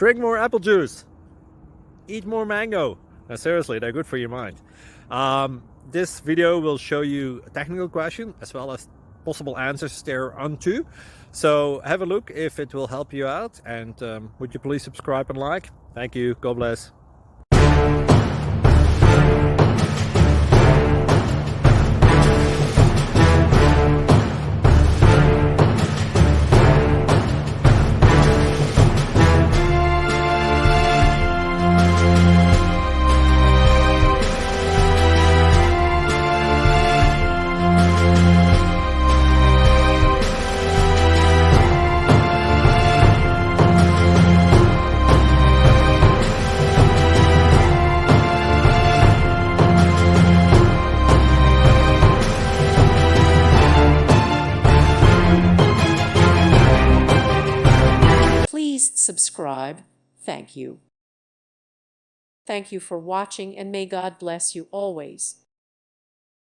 Drink more apple juice. Eat more mango. Now, seriously, they're good for your mind. This video will show you a technical question as well as possible answers thereunto. So have a look if it will help you out, and would you please subscribe and like? Thank you. God bless. Please subscribe. Thank you. Thank you for watching, and may God bless you always.